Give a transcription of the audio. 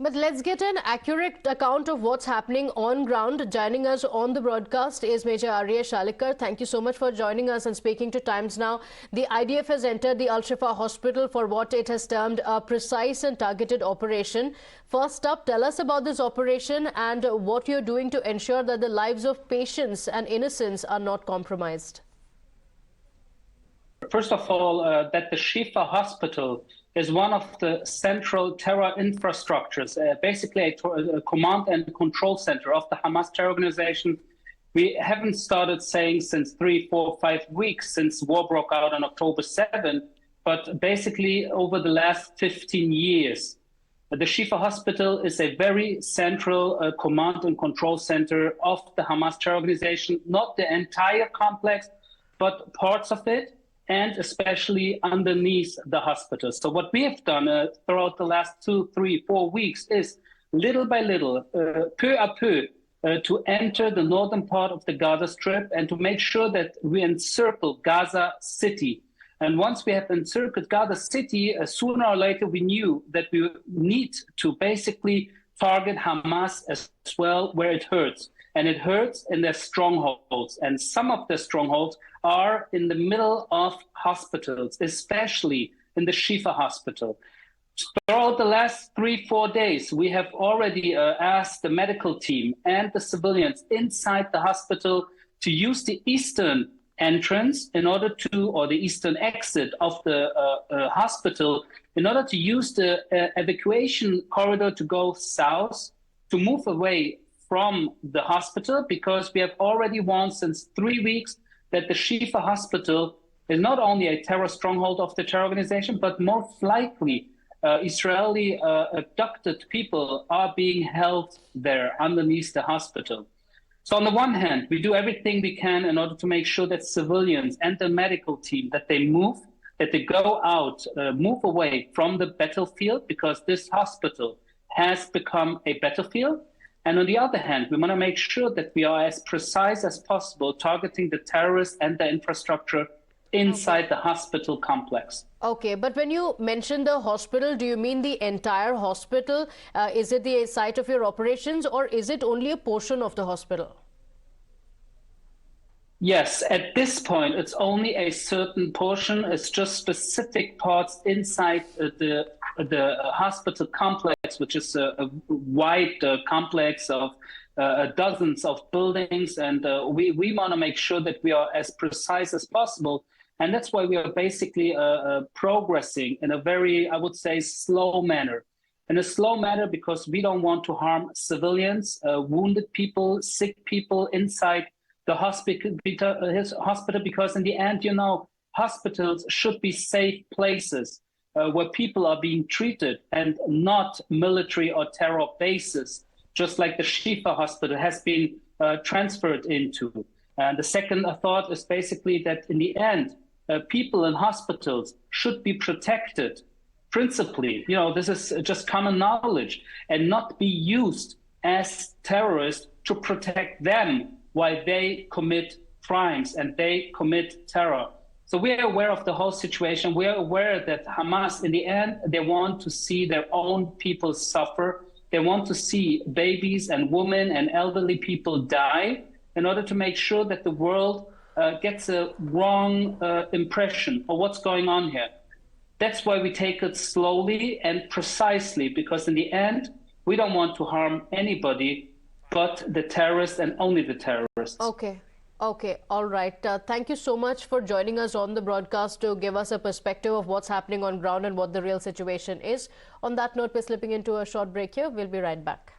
But let's get an accurate account of what's happening on ground. Joining us on the broadcast is Major Arye Shalicar. Thank you so much for joining us and speaking to Times Now. The IDF has entered the Al-Shifa Hospital for what it has termed a precise and targeted operation. First up, tell us about this operation and what you're doing to ensure that the lives of patients and innocents are not compromised. First of all, that the Al-Shifa Hospital is one of the central terror infrastructures, basically a command and control center of the Hamas terror organization. We haven't started saying since 3, 4, 5 weeks since war broke out on October 7, but basically over the last 15 years. The Al-Shifa Hospital is a very central command and control center of the Hamas terror organization, not the entire complex, but parts of it, and especially underneath the hospital. So what we have done throughout the last 2, 3, 4 weeks is little by little, peu à peu, to enter the northern part of the Gaza Strip and to make sure that we encircle Gaza City. And once we have encircled Gaza City, sooner or later we knew that we need to basically target Hamas as well where it hurts. And it hurts in their strongholds. And some of the strongholds are in the middle of hospitals, especially in the Al-Shifa Hospital. Throughout the last 3, 4 days, we have already asked the medical team and the civilians inside the hospital to use the eastern entrance in order to, or the eastern exit of the hospital, in order to use the evacuation corridor to go south, to move away from the hospital, because we have already warned since 3 weeks that the Al-Shifa Hospital is not only a terror stronghold of the terror organization, but most likely Israeli abducted people are being held there underneath the hospital. So on the one hand, we do everything we can in order to make sure that civilians and the medical team, that they move, that they go out, move away from the battlefield, because this hospital has become a battlefield. And on the other hand, we want to make sure that we are as precise as possible targeting the terrorists and the infrastructure inside the hospital complex. Okay, but when you mention the hospital, do you mean the entire hospital? Is it the site of your operations, or is it only a portion of the hospital? Yes, at this point, it's only a certain portion. It's just specific parts inside the hospital complex, which is a wide complex of dozens of buildings. And we want to make sure that we are as precise as possible. And that's why we are basically progressing in a very, I would say, slow manner. In a slow manner because we don't want to harm civilians, wounded people, sick people inside the hospital, because in the end, you know, hospitals should be safe places where people are being treated and not military or terror bases, just like the Al-Shifa Hospital has been transferred into. And the second thought is basically that in the end, people in hospitals should be protected principally. You know, this is just common knowledge, and not be used as terrorists to protect them while they commit crimes and they commit terror. So we are aware of the whole situation. We are aware that Hamas, in the end, they want to see their own people suffer. They want to see babies and women and elderly people die in order to make sure that the world gets a wrong impression of what's going on here. That's why we take it slowly and precisely, because in the end, we don't want to harm anybody but the terrorists and only the terrorists. Okay. Okay, all right. Thank you so much for joining us on the broadcast to give us a perspective of what's happening on ground and what the real situation is. On that note, we're slipping into a short break here. We'll be right back.